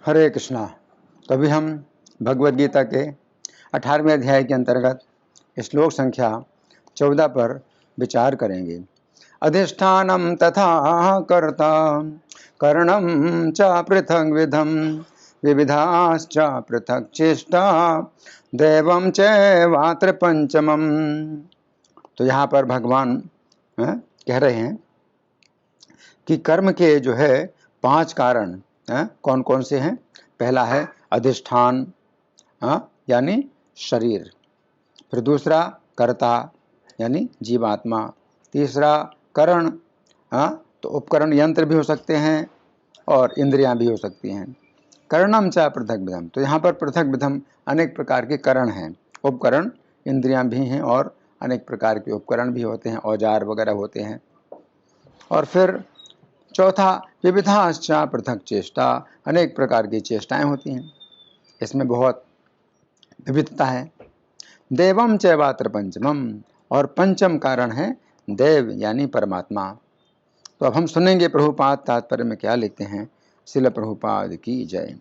हरे कृष्णा। तो अभी हम भगवद गीता के 18वें अध्याय के अंतर्गत श्लोक संख्या 14 पर विचार करेंगे। अधिष्ठानम तथा कर्ता करणम च पृथक विधम विविधाश्च पृथक चेष्टा दैवम चैवात्र पंचमम। तो यहाँ पर भगवान कह रहे हैं कि कर्म के जो है 5 कारण कौन कौन से हैं। पहला है अधिष्ठान यानी शरीर, फिर दूसरा कर्ता यानी जीवात्मा, तीसरा करण तो उपकरण यंत्र भी हो सकते हैं और इंद्रियां भी हो सकती हैं। करणम च पृथक विधम, तो यहाँ पर पृथक विधम अनेक प्रकार के करण हैं, उपकरण इंद्रियां भी हैं और अनेक प्रकार के उपकरण भी होते हैं, औजार वगैरह होते हैं। और फिर चौथा विविधाश्च पृथक चेष्टा, अनेक प्रकार की चेष्टाएं होती हैं, इसमें बहुत विविधता है। देवम चैवात्र पंचमम, और पंचम कारण है देव यानी परमात्मा। तो अब हम सुनेंगे प्रभुपाद तात्पर्य में क्या लिखते हैं। श्रील प्रभुपाद की जय।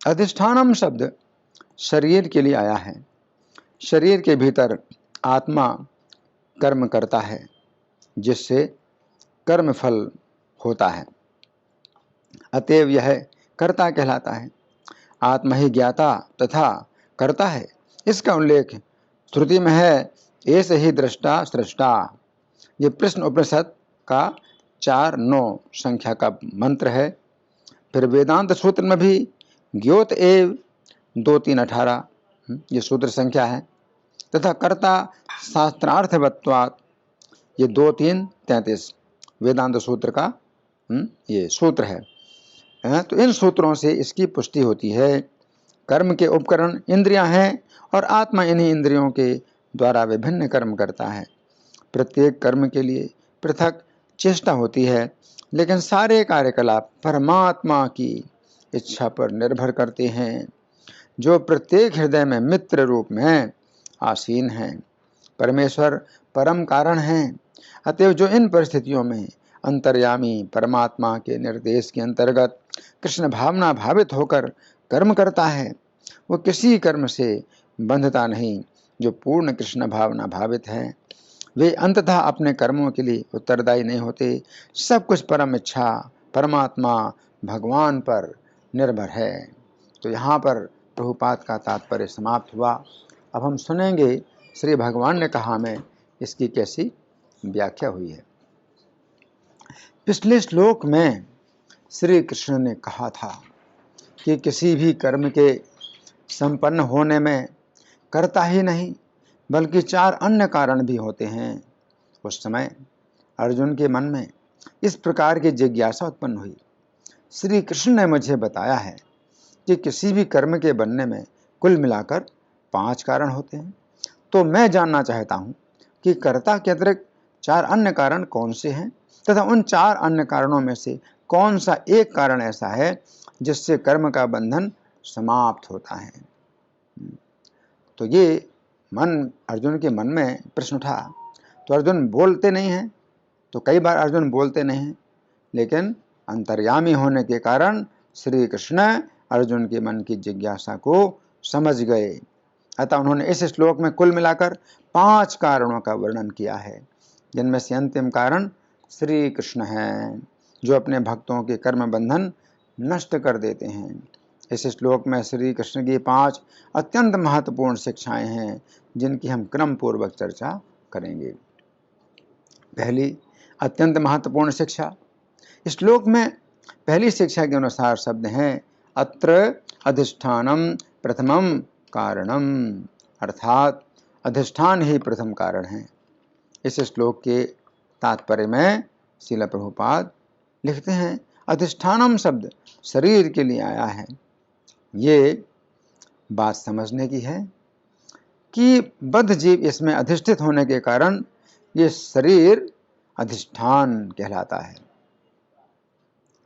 अधिष्ठानम शब्द शरीर के लिए आया है। शरीर के भीतर आत्मा कर्म करता है जिससे कर्म फल होता है, अतएव यह कर्ता कहलाता है। आत्मा ही ज्ञाता तथा कर्ता है, इसका उल्लेख श्रुति में है। ऐसे ही दृष्टा सृष्टा, ये प्रश्न उपनिषद का 4-9 संख्या का मंत्र है। फिर वेदांत सूत्र में भी ज्ञोत एव 2-3-18 ये सूत्र संख्या है, तथा कर्ता शास्त्रार्थवत्वात् ये 2-3-33 वेदांत सूत्र का ये सूत्र है। तो इन सूत्रों से इसकी पुष्टि होती है। कर्म के उपकरण इंद्रियां हैं और आत्मा इन्हीं इंद्रियों के द्वारा विभिन्न कर्म करता है। प्रत्येक कर्म के लिए पृथक चेष्टा होती है, लेकिन सारे कार्यकलाप परमात्मा की इच्छा पर निर्भर करते हैं, जो प्रत्येक हृदय में मित्र रूप में आसीन है। परमेश्वर परम कारण हैं, अतएव जो इन परिस्थितियों में अंतर्यामी परमात्मा के निर्देश के अंतर्गत कृष्ण भावना भावित होकर कर्म करता है, वो किसी कर्म से बंधता नहीं। जो पूर्ण कृष्ण भावना भावित है वे अंततः अपने कर्मों के लिए उत्तरदायी नहीं होते। सब कुछ परम इच्छा परमात्मा भगवान पर निर्भर है। तो यहाँ पर प्रभुपाद का तात्पर्य समाप्त हुआ। अब हम सुनेंगे श्री भगवान ने कहा में इसकी कैसी व्याख्या हुई है। पिछले श्लोक में श्री कृष्ण ने कहा था कि किसी भी कर्म के संपन्न होने में कर्ता ही नहीं बल्कि 4 अन्य कारण भी होते हैं। उस समय अर्जुन के मन में इस प्रकार की जिज्ञासा उत्पन्न हुई। श्री कृष्ण ने मुझे बताया है कि किसी भी कर्म के बनने में कुल मिलाकर 5 कारण होते हैं, तो मैं जानना चाहता हूँ कि कर्ता के अतिरिक्त 4 अन्य कारण कौन से हैं, तथा उन 4 अन्य कारणों में से कौन सा एक कारण ऐसा है जिससे कर्म का बंधन समाप्त होता है। तो ये अर्जुन के मन में प्रश्न उठा। तो अर्जुन बोलते नहीं हैं, तो कई बार अर्जुन बोलते नहीं हैं, लेकिन अंतर्यामी होने के कारण श्री कृष्ण अर्जुन के मन की जिज्ञासा को समझ गए। अतः उन्होंने इस श्लोक में कुल मिलाकर 5 कारणों का वर्णन किया है, जिनमें से अंतिम कारण श्री कृष्ण हैं, जो अपने भक्तों के कर्म बंधन नष्ट कर देते हैं। इस श्लोक में श्री कृष्ण की 5 अत्यंत महत्वपूर्ण शिक्षाएं हैं, जिनकी हम क्रम पूर्वक चर्चा करेंगे। पहली अत्यंत महत्वपूर्ण शिक्षा, इस श्लोक में पहली शिक्षा के अनुसार शब्द हैं अत्र अधिष्ठानम प्रथमम कारणम, अर्थात अधिष्ठान ही प्रथम कारण है। इस श्लोक के तात्पर्य में श्रील प्रभुपाद लिखते हैं अधिष्ठानम शब्द शरीर के लिए आया है। ये बात समझने की है कि बद्ध जीव इसमें अधिष्ठित होने के कारण ये शरीर अधिष्ठान कहलाता है।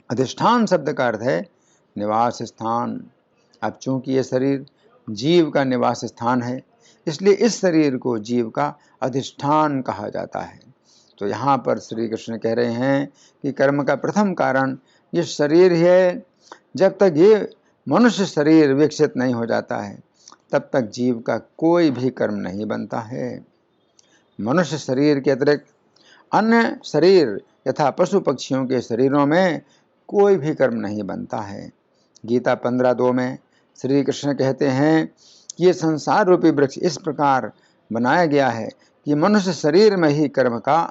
अधिष्ठान शब्द का अर्थ है निवास स्थान। अब चूंकि ये शरीर जीव का निवास स्थान है, इसलिए इस शरीर को जीव का अधिष्ठान कहा जाता है। तो यहाँ पर श्री कृष्ण कह रहे हैं कि कर्म का प्रथम कारण ये शरीर है, जब तक ये मनुष्य शरीर विकसित नहीं हो जाता है तब तक जीव का कोई भी कर्म नहीं बनता है। मनुष्य शरीर के अतिरिक्त अन्य शरीर यथा पशु पक्षियों के शरीरों में कोई भी कर्म नहीं बनता है। गीता 15:2 में श्री कृष्ण कहते हैं कि ये संसार रूपी वृक्ष इस प्रकार बनाया गया है कि मनुष्य शरीर में ही कर्म का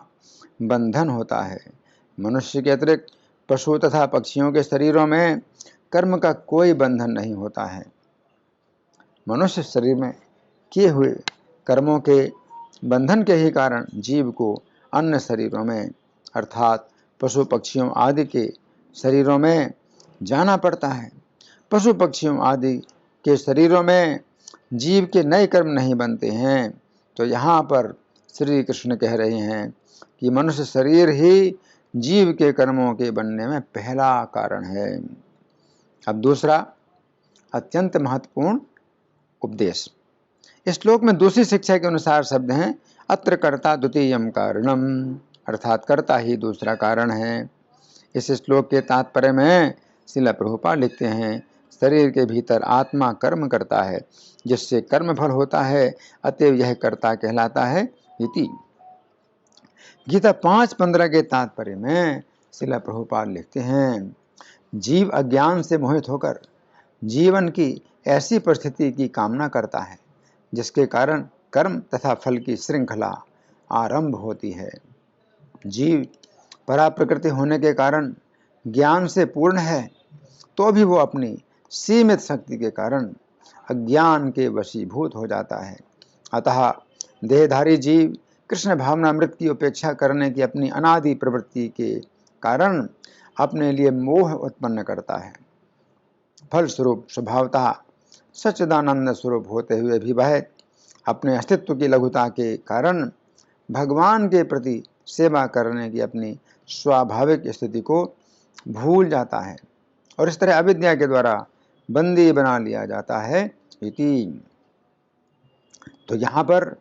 बंधन होता है। मनुष्य के अतिरिक्त पशु तथा पक्षियों के शरीरों में कर्म का कोई बंधन नहीं होता है। मनुष्य शरीर में किए हुए कर्मों के बंधन के ही कारण जीव को अन्य शरीरों में अर्थात पशु पक्षियों आदि के शरीरों में जाना पड़ता है। पशु पक्षियों आदि के शरीरों में जीव के नए कर्म नहीं बनते हैं। तो यहाँ पर श्री कृष्ण कह रहे हैं कि मनुष्य शरीर ही जीव के कर्मों के बनने में पहला कारण है। अब दूसरा अत्यंत महत्वपूर्ण उपदेश। इस श्लोक में दूसरी शिक्षा के अनुसार शब्द हैं अत्र कर्ता द्वितीयम कारणम, अर्थात कर्ता ही दूसरा कारण है। इस श्लोक के तात्पर्य में श्रील प्रभुपाद लिखते हैं शरीर के भीतर आत्मा कर्म करता है जिससे कर्म फल होता है, अतएव यह कर्ता कहलाता है इति। गीता 5:15 के तात्पर्य में श्रील प्रभुपाद लिखते हैं जीव अज्ञान से मोहित होकर जीवन की ऐसी परिस्थिति की कामना करता है जिसके कारण कर्म तथा फल की श्रृंखला आरंभ होती है। जीव परा प्रकृति होने के कारण ज्ञान से पूर्ण है तो भी वो अपनी सीमित शक्ति के कारण अज्ञान के वशीभूत हो जाता है। अतः देहधारी जीव कृष्ण भावनामृत की उपेक्षा करने की अपनी अनादि प्रवृत्ति के कारण अपने लिए मोह उत्पन्न करता है। फलस्वरूप स्वभावतः सच्चिदानंद स्वरूप होते हुए भी वह अपने अस्तित्व की लघुता के कारण भगवान के प्रति सेवा करने की अपनी स्वाभाविक स्थिति को भूल जाता है और इस तरह अविद्या के द्वारा बंदी बना लिया जाता है इति। तो यहाँ पर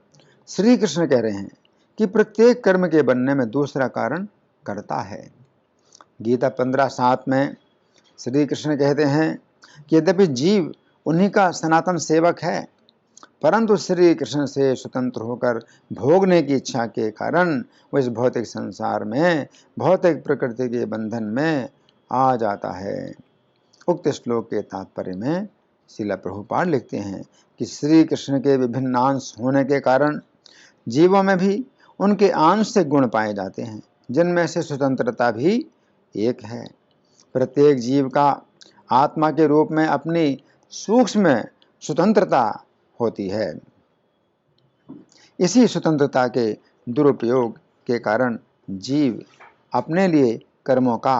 श्री कृष्ण कह रहे हैं कि प्रत्येक कर्म के बनने में दूसरा कारण कर्ता है। गीता 15:7 में श्री कृष्ण कहते हैं कि यद्यपि जीव उन्हीं का सनातन सेवक है परंतु श्री कृष्ण से स्वतंत्र होकर भोगने की इच्छा के कारण वो इस भौतिक संसार में भौतिक प्रकृति के बंधन में आ जाता है। उक्त श्लोक के तात्पर्य में श्रील प्रभुपाद लिखते हैं कि श्री कृष्ण के विभिन्न अंश होने के कारण जीवों में भी उनके अंश से गुण पाए जाते हैं जिनमें से स्वतंत्रता भी एक है। प्रत्येक जीव का आत्मा के रूप में अपनी सूक्ष्म स्वतंत्रता होती है। इसी स्वतंत्रता के दुरुपयोग के कारण जीव अपने लिए कर्मों का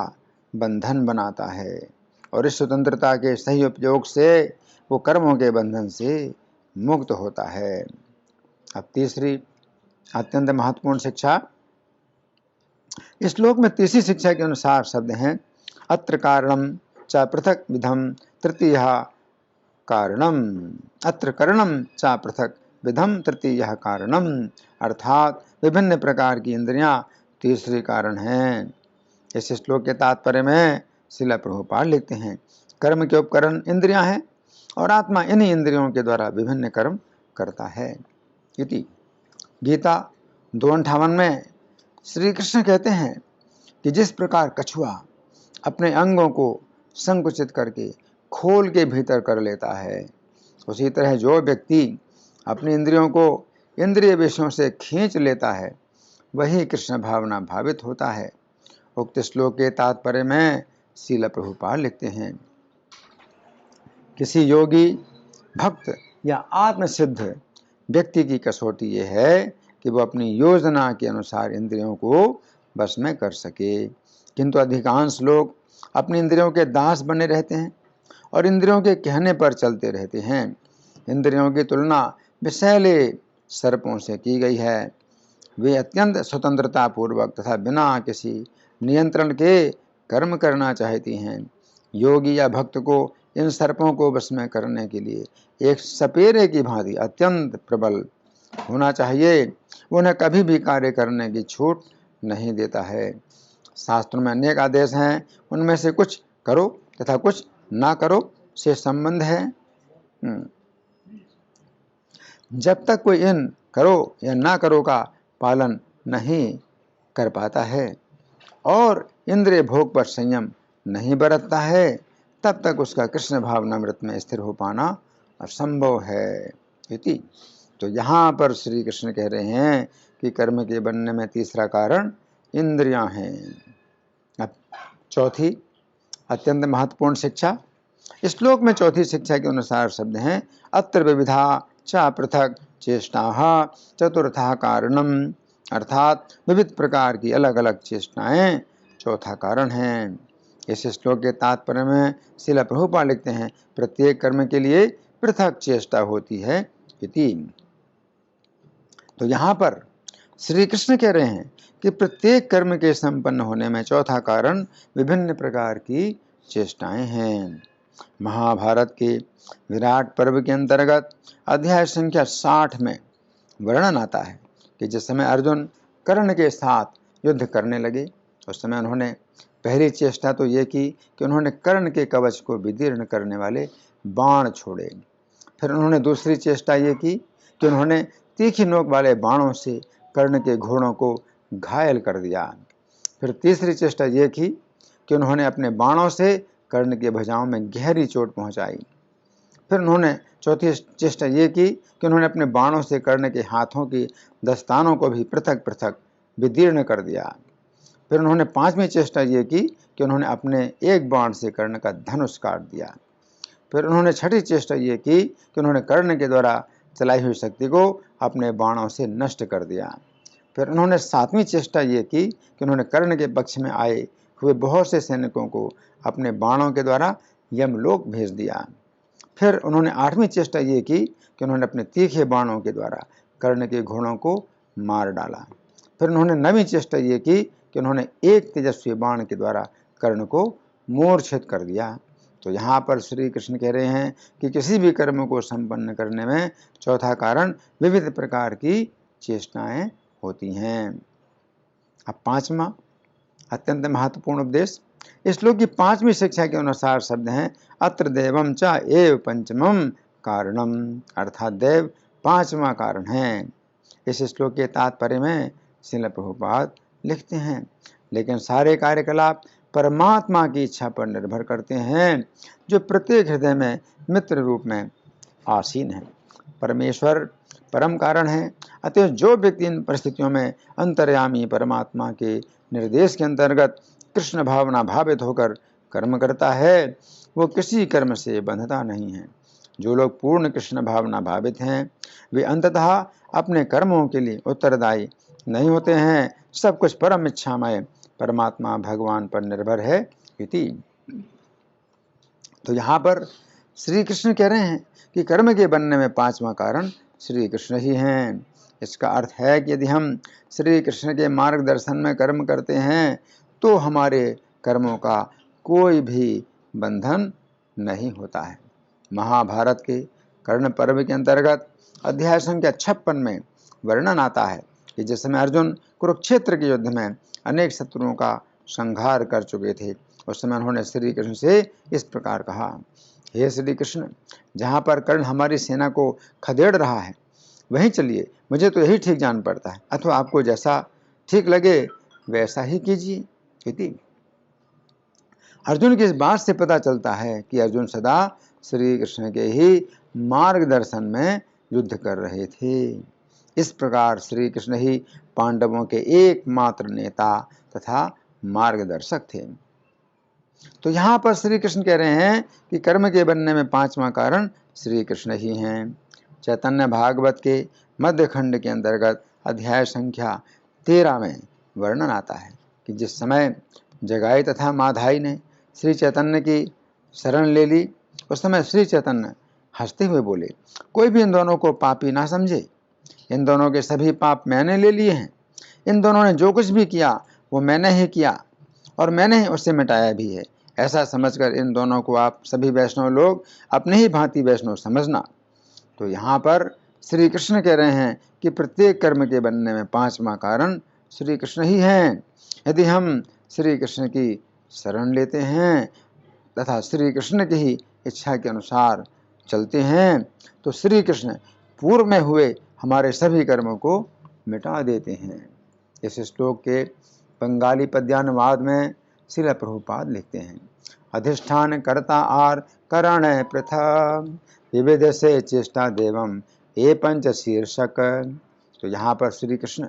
बंधन बनाता है और इस स्वतंत्रता के सही उपयोग से वो कर्मों के बंधन से मुक्त होता है। अब तीसरी अत्यंत महत्वपूर्ण शिक्षा। इस श्लोक में तीसरी शिक्षा के अनुसार शब्द हैं अत्र कारणम च पृथक विधम तृतीय कारणम, अत्र करणम च पृथक विधम तृतीय कारणम, अर्थात विभिन्न प्रकार की इंद्रियां तीसरे कारण हैं। इस श्लोक के तात्पर्य में श्रील प्रभुपाद लिखते हैं कर्म के उपकरण इंद्रियां हैं और आत्मा इन्हीं इंद्रियों के द्वारा विभिन्न कर्म करता है इति। गीता 2:58 में श्री कृष्ण कहते हैं कि जिस प्रकार कछुआ अपने अंगों को संकुचित करके खोल के भीतर कर लेता है उसी तरह जो व्यक्ति अपनी इंद्रियों को इंद्रिय विषयों से खींच लेता है वही कृष्ण भावना भावित होता है। उक्त श्लोक के तात्पर्य में श्रील प्रभुपाद लिखते हैं किसी योगी भक्त या आत्मसिद्ध व्यक्ति की कसौटी ये है कि वो अपनी योजना के अनुसार इंद्रियों को बस में कर सके, किंतु अधिकांश लोग अपनी इंद्रियों के दास बने रहते हैं और इंद्रियों के कहने पर चलते रहते हैं। इंद्रियों की तुलना विषैले सर्पों से की गई है। वे अत्यंत स्वतंत्रता पूर्वक तथा बिना किसी नियंत्रण के कर्म करना चाहती हैं। योगी या भक्त को इन सर्पों को वश में करने के लिए एक सपेरे की भांति अत्यंत प्रबल होना चाहिए। उन्हें कभी भी कार्य करने की छूट नहीं देता है। शास्त्रों में अनेक आदेश हैं, उनमें से कुछ करो तथा कुछ ना करो से संबंध है। जब तक कोई इन करो या ना करो का पालन नहीं कर पाता है और इंद्रिय भोग पर संयम नहीं बरतता है, तब तक उसका कृष्ण भावनामृत में स्थिर हो पाना असंभव है इति। तो यहाँ पर श्री कृष्ण कह रहे हैं कि कर्म के बनने में तीसरा कारण इंद्रियां हैं। अब चौथी अत्यंत महत्वपूर्ण शिक्षा। इस श्लोक में चौथी शिक्षा के अनुसार शब्द हैं अत्र विविधा च पृथक चेष्टाः चतुर्थः कारणम, अर्थात विविध प्रकार की अलग अलग चेष्टाएं चौथा कारण है। इस श्लोक के तात्पर्य में श्रील प्रभुपाद लिखते हैं प्रत्येक कर्म के लिए पृथक चेष्टा होती है इति। तो यहाँ पर श्री कृष्ण कह रहे हैं कि प्रत्येक कर्म के संपन्न होने में चौथा कारण विभिन्न प्रकार की चेष्टाएं हैं। महाभारत के विराट पर्व के अंतर्गत अध्याय संख्या 60 में वर्णन आता है कि जिस समय अर्जुन कर्ण के साथ युद्ध करने लगे उस समय उन्होंने पहली चेष्टा तो ये की कि उन्होंने कर्ण के कवच को विदीर्ण करने वाले बाण छोड़े। फिर उन्होंने दूसरी चेष्टा ये की कि उन्होंने तीखी नोक वाले बाणों से कर्ण के घोड़ों को घायल कर दिया। फिर तीसरी चेष्टा ये की कि उन्होंने अपने बाणों से कर्ण के भुजाओं में गहरी चोट पहुंचाई। फिर उन्होंने चौथी चेष्टा ये की कि उन्होंने अपने बाणों से कर्ण के हाथों की दस्तानों को भी पृथक पृथक विदीर्ण कर दिया। फिर उन्होंने पांचवी चेष्टा ये की कि उन्होंने अपने एक बाण से कर्ण का धनुष काट दिया। फिर उन्होंने छठी चेष्टा ये की कि उन्होंने कर्ण के द्वारा चलाई हुई शक्ति को अपने बाणों से नष्ट कर दिया। फिर उन्होंने सातवीं चेष्टा ये की कि उन्होंने कर्ण के पक्ष में आए हुए बहुत से सैनिकों को अपने बाणों के द्वारा यमलोक भेज दिया। फिर उन्होंने आठवीं चेष्टा ये की कि उन्होंने अपने तीखे बाणों के द्वारा कर्ण के घोड़ों को मार डाला। फिर उन्होंने नवीं चेष्टा ये की कि उन्होंने एक तेजस्वी बाण के द्वारा कर्ण को मूर्छित कर दिया। तो यहाँ पर श्री कृष्ण कह रहे हैं कि किसी भी कर्म को संपन्न करने में चौथा कारण विविध प्रकार की चेष्टाएं होती हैं। अब पांचवा अत्यंत महत्वपूर्ण उपदेश। इस श्लोक की पांचवी शिक्षा के अनुसार शब्द हैं अत्र देवम च एव पंचमम कारणम, अर्थात देव पांचवा कारण है। इस श्लोक के तात्पर्य में श्रील प्रभुपाद लिखते हैं लेकिन सारे कार्यकलाप परमात्मा की इच्छा पर निर्भर करते हैं जो प्रत्येक हृदय में मित्र रूप में आसीन है। परमेश्वर परम कारण है। अतः जो व्यक्ति इन परिस्थितियों में अंतर्यामी परमात्मा के निर्देश के अंतर्गत कृष्ण भावना भावित होकर कर्म करता है वो किसी कर्म से बंधता नहीं है। जो लोग पूर्ण कृष्ण भावना भावित हैं वे अंततः अपने कर्मों के लिए उत्तरदायी नहीं होते हैं। सब कुछ परम इच्छामय परमात्मा भगवान पर निर्भर है इति। तो यहाँ पर श्री कृष्ण कह रहे हैं कि कर्म के बनने में पांचवा कारण श्री कृष्ण ही हैं। इसका अर्थ है कि यदि हम श्री कृष्ण के मार्गदर्शन में कर्म करते हैं तो हमारे कर्मों का कोई भी बंधन नहीं होता है। महाभारत के कर्ण पर्व के अंतर्गत अध्याय संख्या 56 में वर्णन आता है कि जिस समय अर्जुन कुरुक्षेत्र के युद्ध में अनेक शत्रुओं का संहार कर चुके थे उस समय उन्होंने श्री कृष्ण से इस प्रकार कहा, हे श्री कृष्ण, जहाँ पर कर्ण हमारी सेना को खदेड़ रहा है वहीं चलिए, मुझे तो यही ठीक जान पड़ता है, अथवा आपको जैसा ठीक लगे वैसा ही कीजिए इति। अर्जुन की इस बात से पता चलता है कि अर्जुन सदा श्री कृष्ण के ही मार्गदर्शन में युद्ध कर रहे थे। इस प्रकार श्री कृष्ण ही पांडवों के एकमात्र नेता तथा मार्गदर्शक थे। तो यहाँ पर श्री कृष्ण कह रहे हैं कि कर्म के बनने में पांचवा कारण श्री कृष्ण ही हैं। चैतन्य भागवत के मध्य खंड के अंतर्गत अध्याय संख्या 13 में वर्णन आता है कि जिस समय जगाई तथा माधाई ने श्री चैतन्य की शरण ले ली उस समय श्री चैतन्य हंसते हुए बोले, कोई भी इन दोनों को पापी ना समझे, इन दोनों के सभी पाप मैंने ले लिए हैं। इन दोनों ने जो कुछ भी किया वो मैंने ही किया और मैंने ही उससे मिटाया भी है। ऐसा समझकर इन दोनों को आप सभी वैष्णव लोग अपने ही भांति वैष्णव समझना। तो यहाँ पर श्री कृष्ण कह रहे हैं कि प्रत्येक कर्म के बनने में पांचवा कारण श्री कृष्ण ही हैं। यदि हम श्री कृष्ण की शरण लेते हैं तथा श्री कृष्ण की ही इच्छा के अनुसार चलते हैं तो श्री कृष्ण पूर्व में हुए हमारे सभी कर्मों को मिटा देते हैं। इस श्लोक के बंगाली पद्यानुवाद में श्रील प्रभुपाद लिखते हैं, अधिष्ठान कर्ता आर करण पृथक विविध से चेष्टा देवम ए पंच शीर्षक। तो यहाँ पर श्री कृष्ण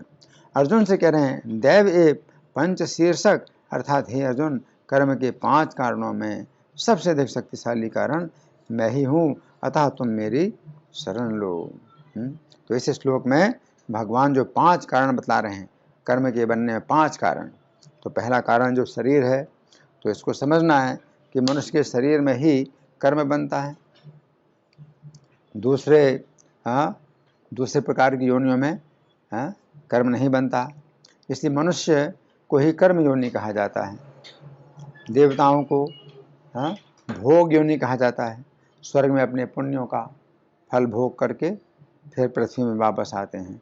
अर्जुन से कह रहे हैं, देव ए पंच शीर्षक, अर्थात हे अर्जुन, कर्म के 5 कारणों में सबसे अधिक शक्तिशाली कारण मैं ही हूँ, अतः तुम मेरी शरण लो। तो इस श्लोक में भगवान जो 5 कारण बतला रहे हैं, कर्म के बनने में 5 कारण। तो पहला कारण जो शरीर है, तो इसको समझना है कि मनुष्य के शरीर में ही कर्म बनता है। दूसरे प्रकार की योनियों में कर्म नहीं बनता, इसलिए मनुष्य को ही कर्म योनि कहा जाता है। देवताओं को भोग योनि कहा जाता है, स्वर्ग में अपने पुण्यों का फल भोग करके फिर पृथ्वी में वापस आते हैं।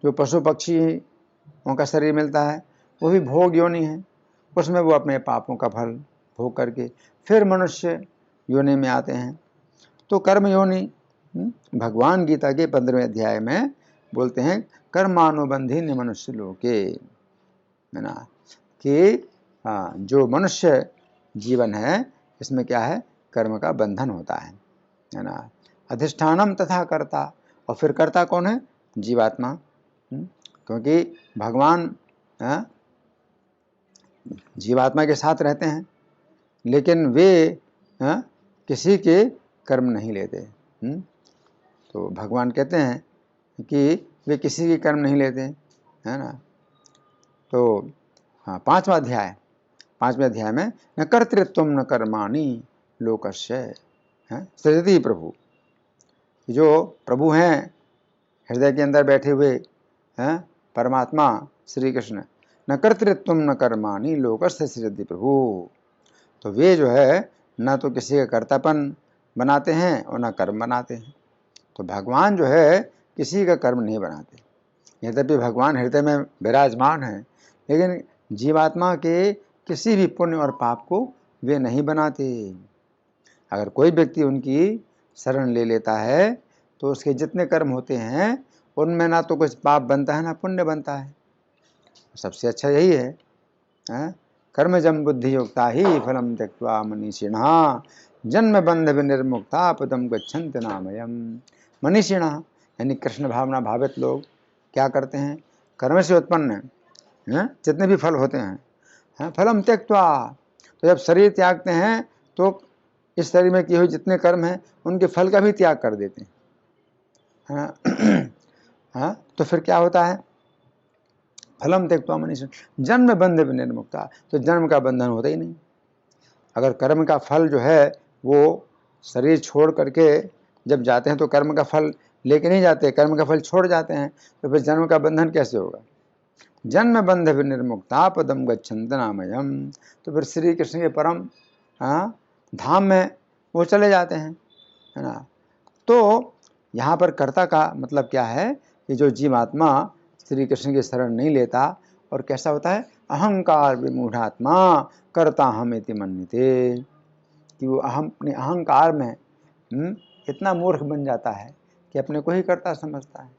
जो पशु पक्षियों का शरीर मिलता है वो भी भोग योनि है, उसमें वो अपने पापों का फल भोग करके फिर मनुष्य योनि में आते हैं। तो कर्म योनि भगवान गीता के 15वें अध्याय में बोलते हैं, कर्मानुबंधी न मनुष्य लोके, है ना, कि जो मनुष्य जीवन है इसमें क्या है, कर्म का बंधन होता है ना। अधिष्ठानम तथा कर्ता, और फिर कर्ता कौन है, जीवात्मा, क्योंकि भगवान जीवात्मा के साथ रहते हैं, लेकिन वे किसी के कर्म नहीं लेते। तो भगवान कहते हैं कि वे किसी के कर्म नहीं लेते, है ना। तो 5वां अध्याय में न कर्तृत्व न कर्माणि लोकस्य सृजति प्रभु। जो प्रभु हैं हृदय के अंदर बैठे हुए हैं परमात्मा श्री कृष्ण, न कर्तृत्व न कर्माणि लोकस्य सृजति प्रभु। तो वे जो है न तो किसी का कर्तापन बनाते हैं और न कर्म बनाते हैं। तो भगवान जो है किसी का कर्म नहीं बनाते। यद्यपि भगवान हृदय में विराजमान है, लेकिन जीवात्मा के किसी भी पुण्य और पाप को वे नहीं बनाते। अगर कोई व्यक्ति उनकी शरण ले लेता है तो उसके जितने कर्म होते हैं उनमें ना तो कुछ पाप बनता है ना पुण्य बनता है। सबसे अच्छा यही है, कर्मजम बुद्धि युक्ता ही फलम त्यक्त्वा मनीषिणः जन्म बंध विनिर्मुक्ता पदम गच्छन्ति नामयम्। मनीषिणः यानी कृष्ण भावना भावित लोग क्या करते हैं, कर्म से उत्पन्न जितने भी फल होते हैं फलम त्यक्त्वा, तो जब शरीर त्यागते हैं तो इस शरीर में किए हुए जितने कर्म हैं उनके फल का भी त्याग कर देते हैं। तो फिर क्या होता है, फलम त्यक्त्वा मनीषिण जन्म बंध विनिर्मुक्ता, तो जन्म का बंधन होता ही नहीं। अगर कर्म का फल जो है वो शरीर छोड़ करके जब जाते हैं तो कर्म का फल लेके नहीं जाते, कर्म का फल छोड़ जाते हैं, तो फिर जन्म का बंधन कैसे होगा। जन्म बंध विनिर्मुक्ता पदम गच्छन्ति नामयम्। तो फिर श्री कृष्ण के परम धाम में वो चले जाते हैं, है ना। तो यहाँ पर कर्ता का मतलब क्या है कि जो जीवात्मा श्री कृष्ण की शरण नहीं लेता और कैसा होता है, अहंकार विमूढ़ात्मा कर्ता हम इति मन्यते, कि वो अपने अहंकार में इतना मूर्ख बन जाता है कि अपने को ही कर्ता समझता है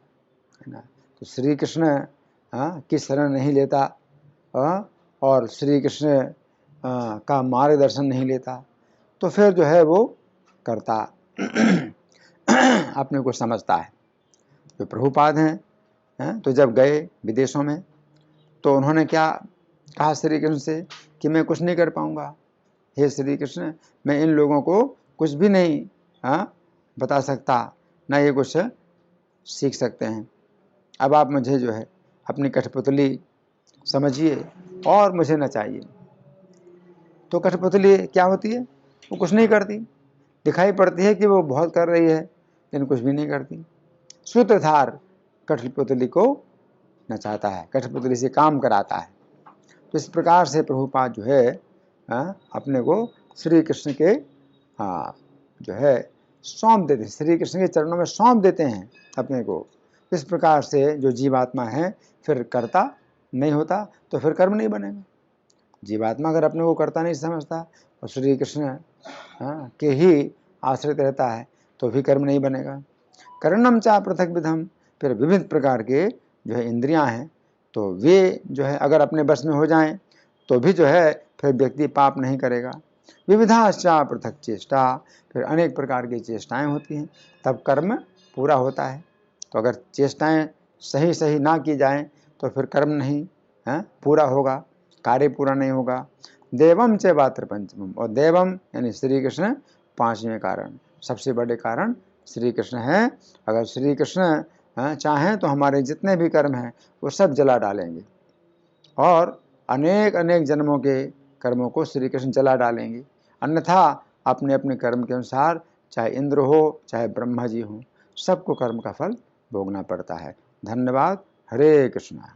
ना। तो श्री कृष्ण की शरण नहीं लेता और श्री कृष्ण का मार्गदर्शन नहीं लेता, तो फिर जो है वो कर्ता अपने को समझता है। जो प्रभुपाद हैं तो जब गए विदेशों में तो उन्होंने क्या कहा श्री कृष्ण से कि मैं कुछ नहीं कर पाऊँगा, हे श्री कृष्ण मैं इन लोगों को कुछ भी नहीं बता सकता, ना ये कुछ सीख सकते हैं। अब आप मुझे जो है अपनी कठपुतली समझिए और मुझे नचाइए। तो कठपुतली क्या होती है, वो कुछ नहीं करती, दिखाई पड़ती है कि वो बहुत कर रही है लेकिन कुछ भी नहीं करती। सूत्रधार कठपुतली को नचाता है, कठपुतली से काम कराता है। तो इस प्रकार से प्रभुपाद जो है अपने को श्री कृष्ण के जो है सौंप देते हैं, श्री कृष्ण के चरणों में सौंप देते हैं अपने को। इस प्रकार से जो जीवात्मा है फिर कर्ता नहीं होता, तो फिर कर्म नहीं बनेगा। जीवात्मा अगर अपने को कर्ता नहीं समझता और श्री कृष्ण के ही आश्रित रहता है तो भी कर्म नहीं बनेगा। करणम चा पृथक विधम, फिर विविध प्रकार के जो है इंद्रियां हैं तो वे जो है अगर अपने बस में हो जाएं तो भी जो है फिर व्यक्ति पाप नहीं करेगा। विविधाश्चा पृथक चेष्टा, फिर अनेक प्रकार की चेष्टाएं होती हैं तब कर्म पूरा होता है। तो अगर चेष्टाएं सही सही ना की जाएं तो फिर कर्म नहीं पूरा होगा, कार्य पूरा नहीं होगा। देवम च वात्र पंचमम, और देवम यानी श्री कृष्ण पांचवें कारण, सबसे बड़े कारण श्री कृष्ण है। अगर श्री कृष्ण चाहें तो हमारे जितने भी कर्म हैं वो सब जला डालेंगे और अनेक अनेक जन्मों के कर्मों को श्री कृष्ण जला डालेंगे। अन्यथा अपने अपने कर्म के अनुसार चाहे इंद्र हो चाहे ब्रह्मा जी हो, सबको कर्म का फल भोगना पड़ता है। धन्यवाद। हरे कृष्णा।